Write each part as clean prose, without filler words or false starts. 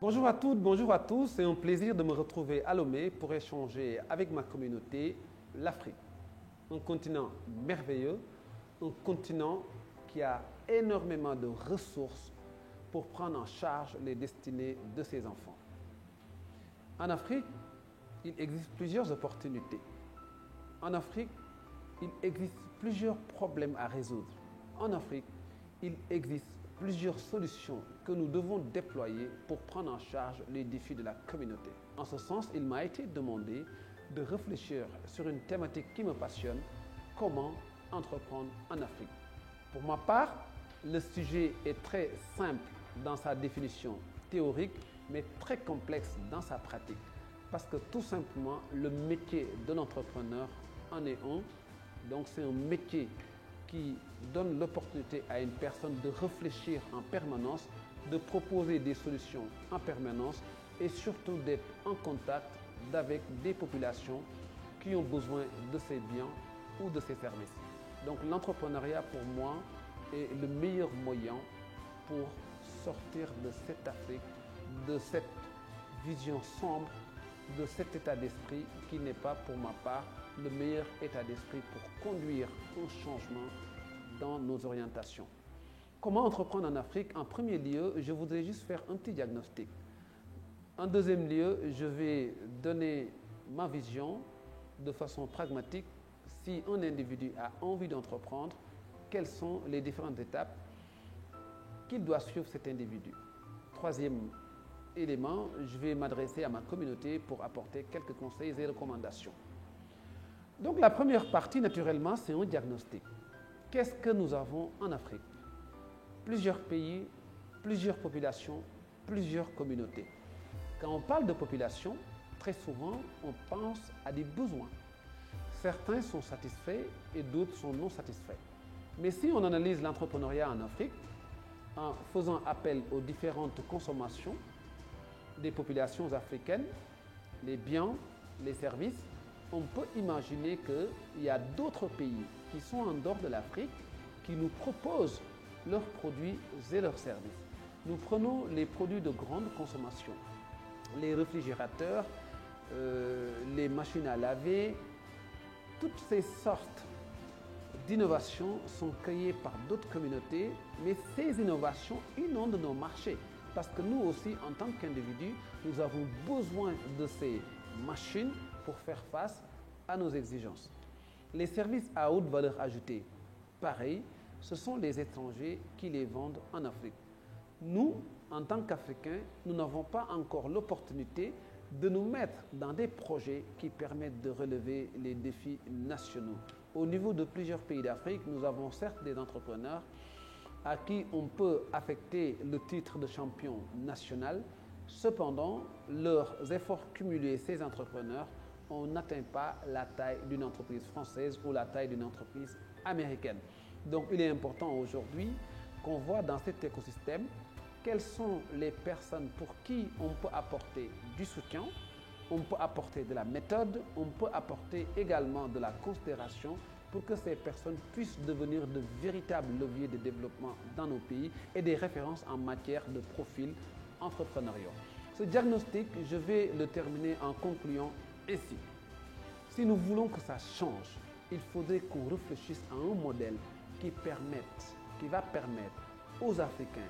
Bonjour à toutes, bonjour à tous. C'est un plaisir de me retrouver à Lomé pour échanger avec ma communauté, l'Afrique. Un continent merveilleux, un continent qui a énormément de ressources pour prendre en charge les destinées de ses enfants. En Afrique, il existe plusieurs opportunités. En Afrique, il existe plusieurs problèmes à résoudre. En Afrique, il existe plusieurs solutions que nous devons déployer pour prendre en charge les défis de la communauté. En ce sens, il m'a été demandé de réfléchir sur une thématique qui me passionne, comment entreprendre en Afrique. Pour ma part, le sujet est très simple dans sa définition théorique, mais très complexe dans sa pratique. Parce que tout simplement, le métier de l'entrepreneur en est un. Donc c'est un métier qui donne l'opportunité à une personne de réfléchir en permanence, de proposer des solutions en permanence et surtout d'être en contact avec des populations qui ont besoin de ces biens ou de ces services. Donc l'entrepreneuriat pour moi est le meilleur moyen pour sortir de cette Afrique, de cette vision sombre, de cet état d'esprit qui n'est pas pour ma part le meilleur état d'esprit pour conduire un changement dans nos orientations. Comment entreprendre en Afrique? En premier lieu, je voudrais juste faire un petit diagnostic. En deuxième lieu, je vais donner ma vision de façon pragmatique. Si un individu a envie d'entreprendre, quelles sont les différentes étapes qu'il doit suivre cet individu? Troisième élément, je vais m'adresser à ma communauté pour apporter quelques conseils et recommandations. Donc la première partie, naturellement, c'est un diagnostic. Qu'est-ce que nous avons en Afrique? Plusieurs pays, plusieurs populations, plusieurs communautés. Quand on parle de population, très souvent, on pense à des besoins. Certains sont satisfaits et d'autres sont non satisfaits. Mais si on analyse l'entrepreneuriat en Afrique, en faisant appel aux différentes consommations des populations africaines, les biens, les services, on peut imaginer qu'il y a d'autres pays qui sont en dehors de l'Afrique qui nous proposent leurs produits et leurs services. Nous prenons les produits de grande consommation, les réfrigérateurs, les machines à laver, toutes ces sortes d'innovations sont créées par d'autres communautés, mais ces innovations inondent nos marchés parce que nous aussi, en tant qu'individus, nous avons besoin de ces machines pour faire face à nos exigences. Les services à haute valeur ajoutée, pareil, ce sont les étrangers qui les vendent en Afrique. Nous, en tant qu'Africains, nous n'avons pas encore l'opportunité de nous mettre dans des projets qui permettent de relever les défis nationaux. Au niveau de plusieurs pays d'Afrique, nous avons certes des entrepreneurs à qui on peut affecter le titre de champion national. Cependant, leurs efforts cumulés, ces entrepreneurs, on n'atteint pas la taille d'une entreprise française ou la taille d'une entreprise américaine. Donc, il est important aujourd'hui qu'on voit dans cet écosystème quelles sont les personnes pour qui on peut apporter du soutien, on peut apporter de la méthode, on peut apporter également de la considération pour que ces personnes puissent devenir de véritables leviers de développement dans nos pays et des références en matière de profil entrepreneurial. Ce diagnostic, je vais le terminer en concluant ainsi. Si nous voulons que ça change, il faudrait qu'on réfléchisse à un modèle qui va permettre aux Africains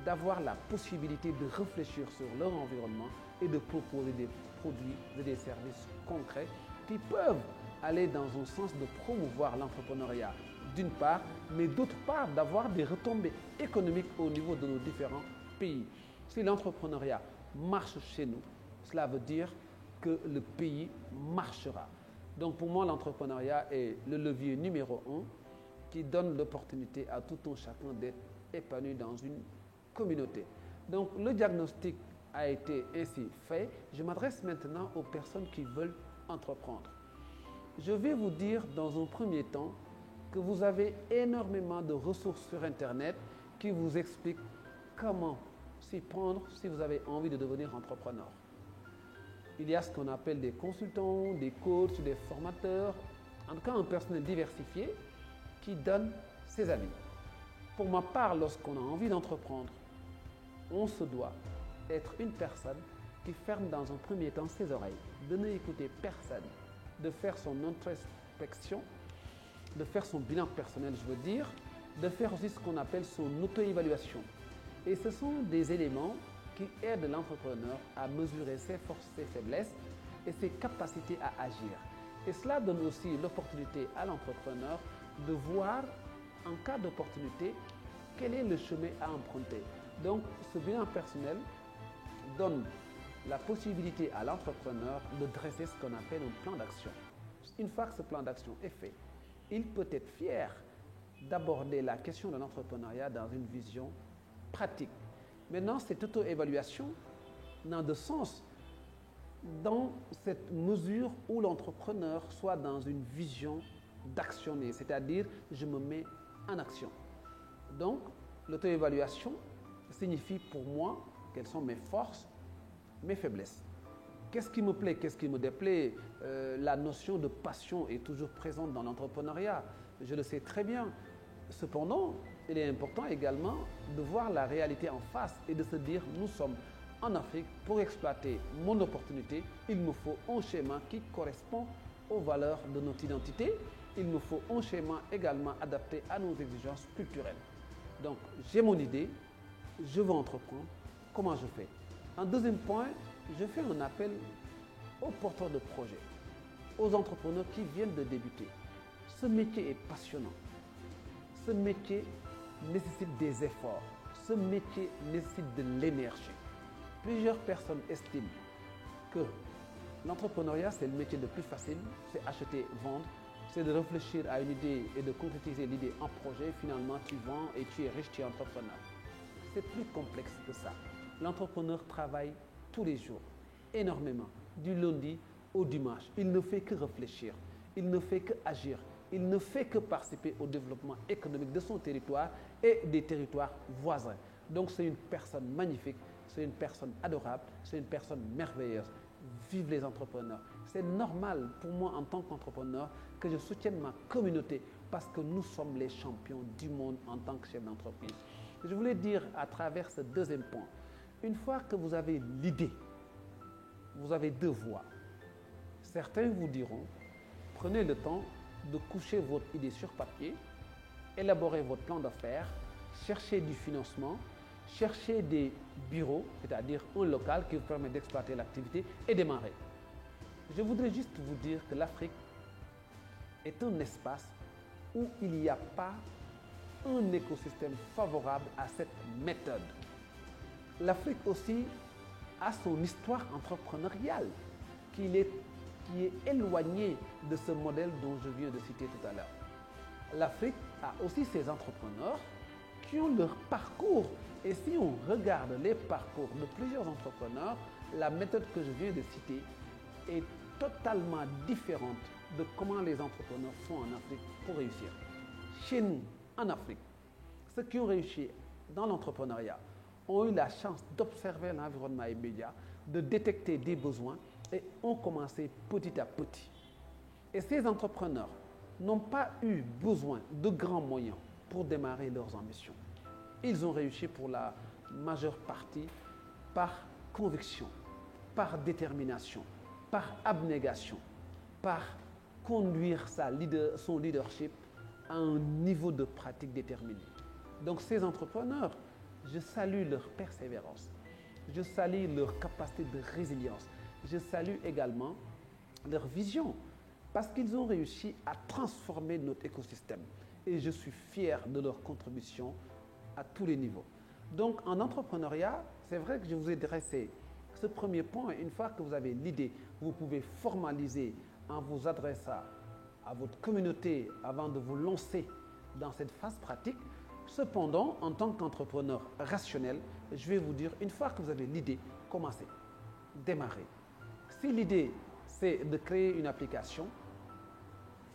d'avoir la possibilité de réfléchir sur leur environnement et de proposer des produits et des services concrets qui peuvent aller dans un sens de promouvoir l'entrepreneuriat d'une part, mais d'autre part d'avoir des retombées économiques au niveau de nos différents pays. Si l'entrepreneuriat marche chez nous, cela veut dire que le pays marchera. Donc pour moi, l'entrepreneuriat est le levier numéro 1 qui donne l'opportunité à tout un chacun d'être épanoui dans une communauté. Donc le diagnostic a été ainsi fait. Je m'adresse maintenant aux personnes qui veulent entreprendre. Je vais vous dire dans un premier temps que vous avez énormément de ressources sur Internet qui vous expliquent comment s'y prendre si vous avez envie de devenir entrepreneur. Il y a ce qu'on appelle des consultants, des coachs, des formateurs, en tout cas un personnel diversifié qui donne ses avis. Pour ma part, lorsqu'on a envie d'entreprendre, on se doit être une personne qui ferme dans un premier temps ses oreilles, de n'écouter personne, de faire son introspection, de faire son bilan personnel, je veux dire, de faire aussi ce qu'on appelle son auto-évaluation. Et ce sont des éléments qui aident l'entrepreneur à mesurer ses forces, ses faiblesses et ses capacités à agir. Et cela donne aussi l'opportunité à l'entrepreneur de voir, en cas d'opportunité, quel est le chemin à emprunter. Donc, ce bilan personnel donne la possibilité à l'entrepreneur de dresser ce qu'on appelle un plan d'action. Une fois que ce plan d'action est fait, il peut être fier d'aborder la question de l'entrepreneuriat dans une vision pratique. Maintenant, cette auto-évaluation n'a de sens dans cette mesure où l'entrepreneur soit dans une vision d'actionner, c'est-à-dire je me mets en action. Donc, l'auto-évaluation signifie pour moi quelles sont mes forces, mes faiblesses. Qu'est-ce qui me plaît, qu'est-ce qui me déplaît? La notion de passion est toujours présente dans l'entrepreneuriat, je le sais très bien. Cependant, il est important également de voir la réalité en face et de se dire nous sommes en Afrique, pour exploiter mon opportunité, il me faut un schéma qui correspond aux valeurs de notre identité. Il me faut un schéma également adapté à nos exigences culturelles. Donc, j'ai mon idée, je veux entreprendre, comment je fais? En deuxième point, je fais un appel aux porteurs de projets, aux entrepreneurs qui viennent de débuter. Ce métier est passionnant. Ce métier nécessite des efforts. Ce métier nécessite de l'énergie. Plusieurs personnes estiment que l'entrepreneuriat, c'est le métier le plus facile, c'est acheter, vendre, c'est de réfléchir à une idée et de concrétiser l'idée en projet. Finalement, tu vends et tu es riche, tu es entrepreneur. C'est plus complexe que ça. L'entrepreneur travaille tous les jours, énormément, du lundi au dimanche. Il ne fait que réfléchir, il ne fait que agir, il ne fait que participer au développement économique de son territoire et des territoires voisins. Donc, c'est une personne magnifique. C'est une personne adorable, c'est une personne merveilleuse. Vive les entrepreneurs. C'est normal pour moi en tant qu'entrepreneur que je soutienne ma communauté parce que nous sommes les champions du monde en tant que chef d'entreprise. Je voulais dire à travers ce deuxième point, une fois que vous avez l'idée, vous avez deux voies. Certains vous diront, prenez le temps de coucher votre idée sur papier, élaborez votre plan d'affaires, cherchez du financement, cherchez des bureaux, c'est-à-dire un local qui vous permet d'exploiter l'activité et démarrer. Je voudrais juste vous dire que l'Afrique est un espace où il n'y a pas un écosystème favorable à cette méthode. L'Afrique aussi a son histoire entrepreneuriale qui est éloignée de ce modèle dont je viens de citer tout à l'heure. L'Afrique a aussi ses entrepreneurs qui ont leur parcours. Et si on regarde les parcours de plusieurs entrepreneurs, la méthode que je viens de citer est totalement différente de comment les entrepreneurs font en Afrique pour réussir. Chez nous, en Afrique, ceux qui ont réussi dans l'entrepreneuriat ont eu la chance d'observer l'environnement immédiat, de détecter des besoins et ont commencé petit à petit. Et ces entrepreneurs n'ont pas eu besoin de grands moyens pour démarrer leurs ambitions. Ils ont réussi pour la majeure partie par conviction, par détermination, par abnégation, par conduire son leadership à un niveau de pratique déterminé. Donc ces entrepreneurs, je salue leur persévérance, je salue leur capacité de résilience, je salue également leur vision parce qu'ils ont réussi à transformer notre écosystème et je suis fier de leur contribution à tous les niveaux. Donc en entrepreneuriat, c'est vrai que je vous ai dressé ce premier point. Une fois que vous avez l'idée, vous pouvez formaliser en vous adressant à votre communauté avant de vous lancer dans cette phase pratique. Cependant, en tant qu'entrepreneur rationnel, je vais vous dire, une fois que vous avez l'idée, commencez, démarrez. Si l'idée, c'est de créer une application,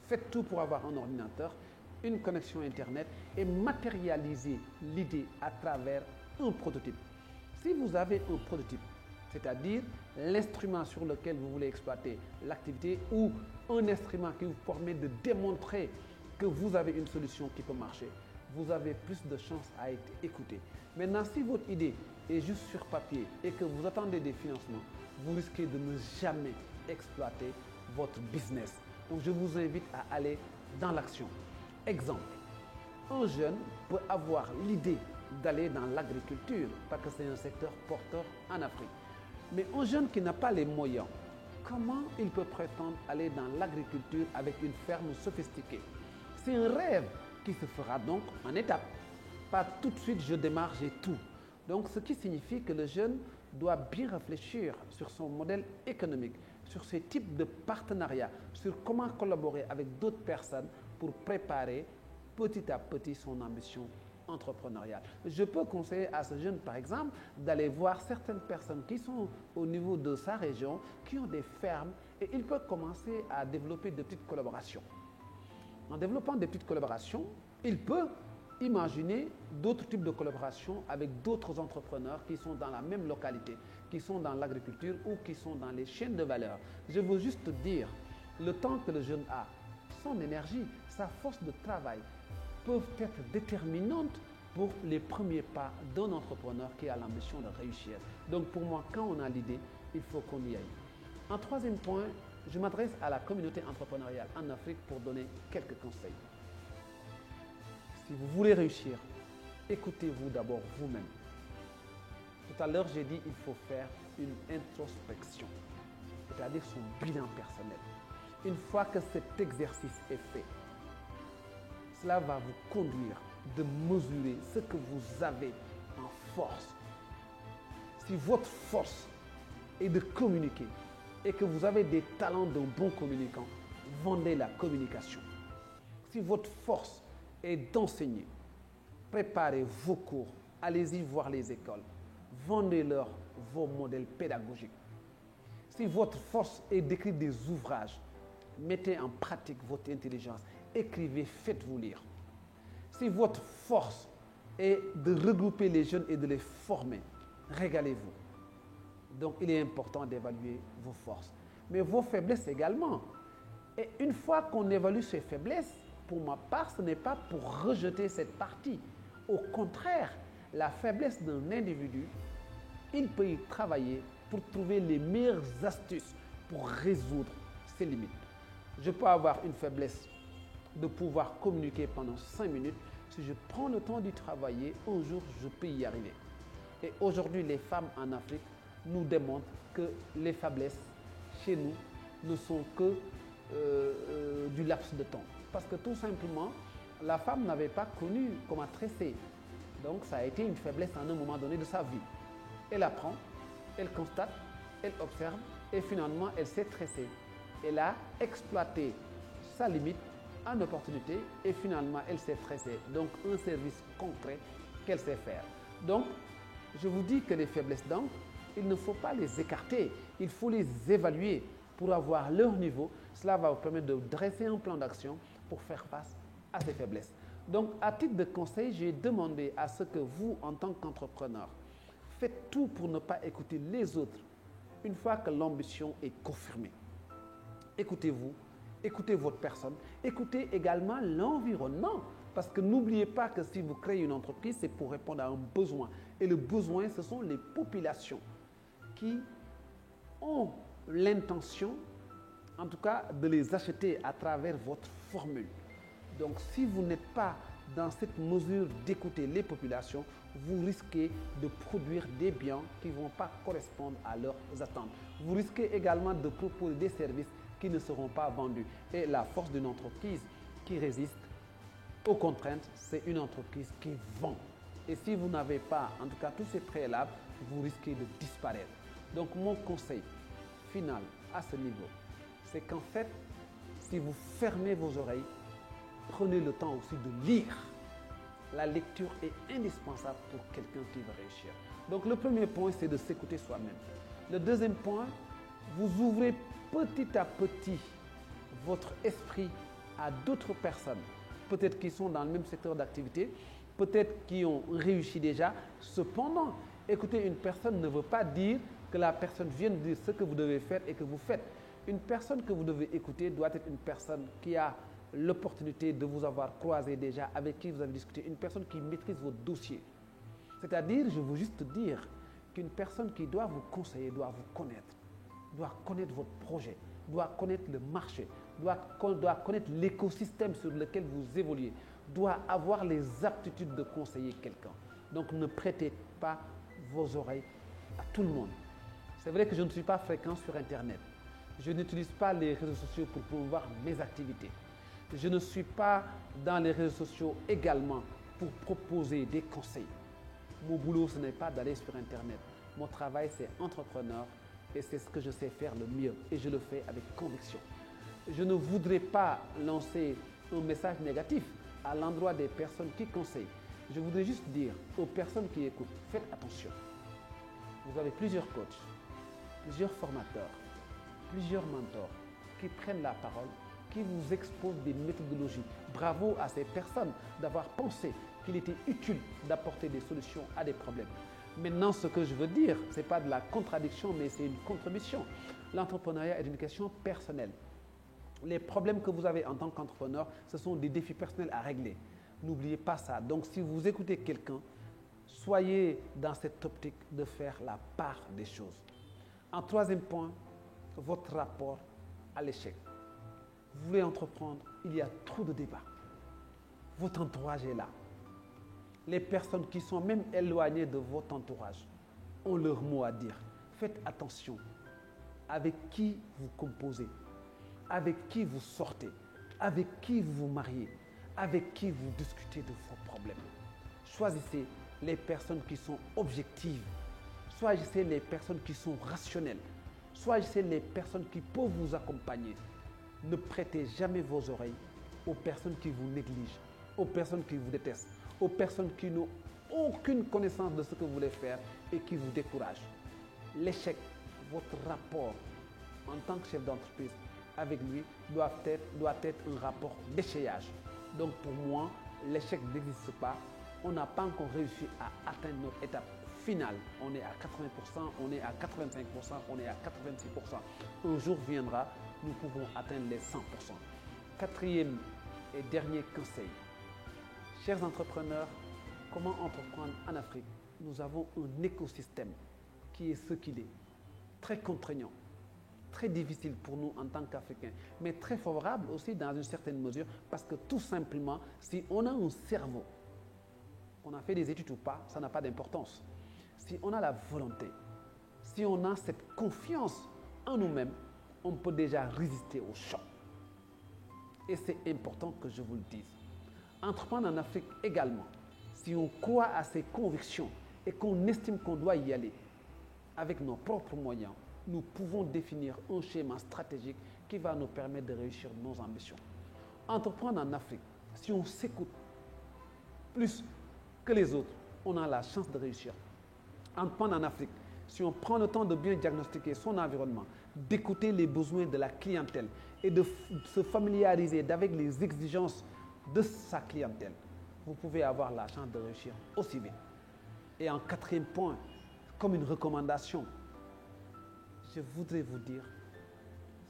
faites tout pour avoir un ordinateur, une connexion Internet et matérialiser l'idée à travers un prototype. Si vous avez un prototype, c'est-à-dire l'instrument sur lequel vous voulez exploiter l'activité ou un instrument qui vous permet de démontrer que vous avez une solution qui peut marcher, vous avez plus de chances à être écouté. Maintenant, si votre idée est juste sur papier et que vous attendez des financements, vous risquez de ne jamais exploiter votre business. Donc je vous invite à aller dans l'action. Exemple, un jeune peut avoir l'idée d'aller dans l'agriculture parce que c'est un secteur porteur en Afrique. Mais un jeune qui n'a pas les moyens, comment il peut prétendre aller dans l'agriculture avec une ferme sophistiquée? C'est un rêve qui se fera donc en étapes. Pas tout de suite, je démarre, j'ai tout. Donc, ce qui signifie que le jeune doit bien réfléchir sur son modèle économique, sur ses types de partenariats, sur comment collaborer avec d'autres personnes pour préparer petit à petit son ambition entrepreneuriale. Je peux conseiller à ce jeune, par exemple, d'aller voir certaines personnes qui sont au niveau de sa région, qui ont des fermes, et il peut commencer à développer de petites collaborations. En développant des petites collaborations, il peut imaginer d'autres types de collaborations avec d'autres entrepreneurs qui sont dans la même localité, qui sont dans l'agriculture ou qui sont dans les chaînes de valeur. Je veux juste dire, le temps que le jeune a, son énergie, sa force de travail peuvent être déterminantes pour les premiers pas d'un entrepreneur qui a l'ambition de réussir. Donc pour moi, quand on a l'idée, il faut qu'on y aille. En troisième point, je m'adresse à la communauté entrepreneuriale en Afrique pour donner quelques conseils. Si vous voulez réussir, écoutez-vous d'abord vous-même. Tout à l'heure, j'ai dit qu'il faut faire une introspection, c'est-à-dire son bilan personnel. Une fois que cet exercice est fait, cela va vous conduire de mesurer ce que vous avez en force. Si votre force est de communiquer et que vous avez des talents d'un bon communicant, vendez la communication. Si votre force est d'enseigner, préparez vos cours, allez-y voir les écoles, vendez-leur vos modèles pédagogiques. Si votre force est d'écrire des ouvrages, mettez en pratique votre intelligence, écrivez, faites-vous lire. Si votre force est de regrouper les jeunes et de les former, régalez-vous. Donc il est important d'évaluer vos forces, mais vos faiblesses également. Et une fois qu'on évalue ces faiblesses, pour ma part, ce n'est pas pour rejeter cette partie. Au contraire, la faiblesse d'un individu, il peut y travailler pour trouver les meilleures astuces pour résoudre ses limites. Je peux avoir une faiblesse de pouvoir communiquer pendant 5 minutes. Si je prends le temps d'y travailler, un jour, je peux y arriver. Et aujourd'hui, les femmes en Afrique nous démontrent que les faiblesses chez nous ne sont que du laps de temps. Parce que tout simplement, la femme n'avait pas connu comment tresser. Donc, ça a été une faiblesse à un moment donné de sa vie. Elle apprend, elle constate, elle observe et finalement, elle s'est tressée. Elle a exploité sa limite en opportunité et finalement, elle s'est tressée. Donc, un service concret qu'elle sait faire. Donc, je vous dis que les faiblesses d'encre, il ne faut pas les écarter. Il faut les évaluer pour avoir leur niveau. Cela va vous permettre de dresser un plan d'action pour faire face à ces faiblesses. Donc, à titre de conseil, j'ai demandé à ce que vous, en tant qu'entrepreneur, faites tout pour ne pas écouter les autres une fois que l'ambition est confirmée. Écoutez-vous, écoutez votre personne, écoutez également l'environnement. Parce que n'oubliez pas que si vous créez une entreprise, c'est pour répondre à un besoin. Et le besoin, ce sont les populations qui ont l'intention, en tout cas, de les acheter à travers votre formule. Donc, si vous n'êtes pas dans cette mesure d'écouter les populations, vous risquez de produire des biens qui ne vont pas correspondre à leurs attentes. Vous risquez également de proposer des services qui ne seront pas vendus. Et la force d'une entreprise qui résiste aux contraintes, c'est une entreprise qui vend. Et si vous n'avez pas, en tout cas, tous ces préalables, vous risquez de disparaître. Donc, mon conseil final à ce niveau, c'est qu'en fait, si vous fermez vos oreilles, prenez le temps aussi de lire. La lecture est indispensable pour quelqu'un qui veut réussir. Donc, le premier point, c'est de s'écouter soi-même. Le deuxième point, vous ouvrez petit à petit votre esprit à d'autres personnes, peut-être qui sont dans le même secteur d'activité, peut-être qui ont réussi déjà. Cependant, écouter une personne ne veut pas dire que la personne vienne dire ce que vous devez faire et que vous faites. Une personne que vous devez écouter doit être une personne qui a l'opportunité de vous avoir croisé déjà, avec qui vous avez discuté, une personne qui maîtrise votre dossier. C'est-à-dire, je veux juste dire, qu'une personne qui doit vous conseiller doit vous connaître, doit connaître votre projet, doit connaître le marché, doit connaître l'écosystème sur lequel vous évoluez, doit avoir les aptitudes de conseiller quelqu'un. Donc ne prêtez pas vos oreilles à tout le monde. C'est vrai que je ne suis pas fréquent sur Internet. Je n'utilise pas les réseaux sociaux pour promouvoir mes activités. Je ne suis pas dans les réseaux sociaux également pour proposer des conseils. Mon boulot, ce n'est pas d'aller sur Internet. Mon travail, c'est entrepreneur et c'est ce que je sais faire le mieux et je le fais avec conviction. Je ne voudrais pas lancer un message négatif à l'endroit des personnes qui conseillent. Je voudrais juste dire aux personnes qui écoutent, faites attention. Vous avez plusieurs coachs, plusieurs formateurs, plusieurs mentors qui prennent la parole, qui vous exposent des méthodologies. Bravo à ces personnes d'avoir pensé qu'il était utile d'apporter des solutions à des problèmes. Maintenant, ce que je veux dire, ce n'est pas de la contradiction, mais c'est une contribution. L'entrepreneuriat est une question personnelle. Les problèmes que vous avez en tant qu'entrepreneur, ce sont des défis personnels à régler. N'oubliez pas ça. Donc, si vous écoutez quelqu'un, soyez dans cette optique de faire la part des choses. En troisième point, votre rapport à l'échec. Vous voulez entreprendre, il y a trop de débats. Votre entourage est là. Les personnes qui sont même éloignées de votre entourage ont leur mot à dire. Faites attention avec qui vous composez, avec qui vous sortez, avec qui vous vous mariez, avec qui vous discutez de vos problèmes. Choisissez les personnes qui sont objectives. Choisissez les personnes qui sont rationnelles. Choisissez les personnes qui peuvent vous accompagner. Ne prêtez jamais vos oreilles aux personnes qui vous négligent, aux personnes qui vous détestent, aux personnes qui n'ont aucune connaissance de ce que vous voulez faire et qui vous découragent. L'échec, votre rapport en tant que chef d'entreprise avec lui doit être un rapport d'échec. Donc pour moi, l'échec n'existe pas. On n'a pas encore réussi à atteindre notre étape finale. On est à 80%, on est à 85%, on est à 86%. Un jour viendra, nous pouvons atteindre les 100%. Quatrième et dernier conseil. Chers entrepreneurs, comment entreprendre en Afrique? Nous avons un écosystème qui est ce qu'il est, très contraignant, très difficile pour nous en tant qu'Africains, mais très favorable aussi dans une certaine mesure parce que tout simplement, si on a un cerveau, on a fait des études ou pas, ça n'a pas d'importance. Si on a la volonté, si on a cette confiance en nous-mêmes, on peut déjà résister au choc. Et c'est important que je vous le dise. Entreprendre en Afrique également, si on croit à ses convictions et qu'on estime qu'on doit y aller avec nos propres moyens, nous pouvons définir un schéma stratégique qui va nous permettre de réussir nos ambitions. Entreprendre en Afrique, si on s'écoute plus que les autres, on a la chance de réussir. Entreprendre en Afrique, si on prend le temps de bien diagnostiquer son environnement, d'écouter les besoins de la clientèle et de se familiariser avec les exigences de sa clientèle, vous pouvez avoir la chance de réussir aussi vite. Et en quatrième point, comme une recommandation, je voudrais vous dire,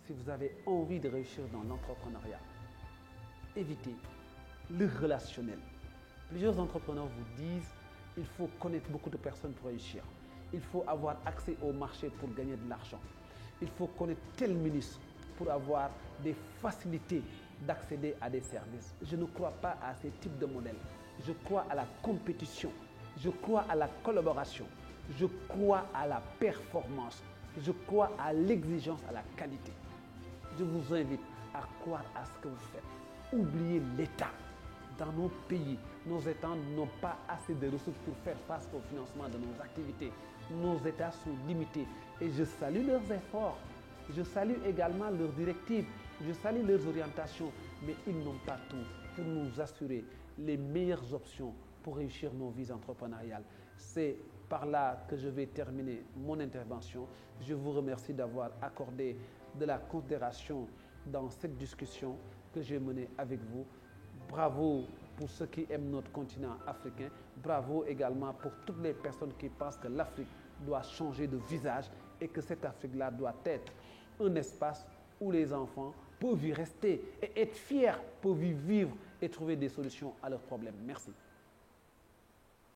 si vous avez envie de réussir dans l'entrepreneuriat, évitez le relationnel. Plusieurs entrepreneurs vous disent qu'il faut connaître beaucoup de personnes pour réussir. Il faut avoir accès au marché pour gagner de l'argent. Il faut connaître tel ministre pour avoir des facilités d'accéder à des services. Je ne crois pas à ces types de modèles. Je crois à la compétition. Je crois à la collaboration. Je crois à la performance. Je crois à l'exigence, à la qualité. Je vous invite à croire à ce que vous faites. Oubliez l'État. Dans nos pays, nos États n'ont pas assez de ressources pour faire face au financement de nos activités. Nos États sont limités et je salue leurs efforts. Je salue également leurs directives. Je salue leurs orientations, mais ils n'ont pas tout pour nous assurer les meilleures options pour réussir nos vies entrepreneuriales. C'est par là que je vais terminer mon intervention. Je vous remercie d'avoir accordé de la considération dans cette discussion que j'ai menée avec vous. Bravo pour ceux qui aiment notre continent africain. Bravo également pour toutes les personnes qui pensent que l'Afrique doit changer de visage et que cette Afrique-là doit être un espace où les enfants peuvent y rester et être fiers, peuvent y vivre et trouver des solutions à leurs problèmes. Merci.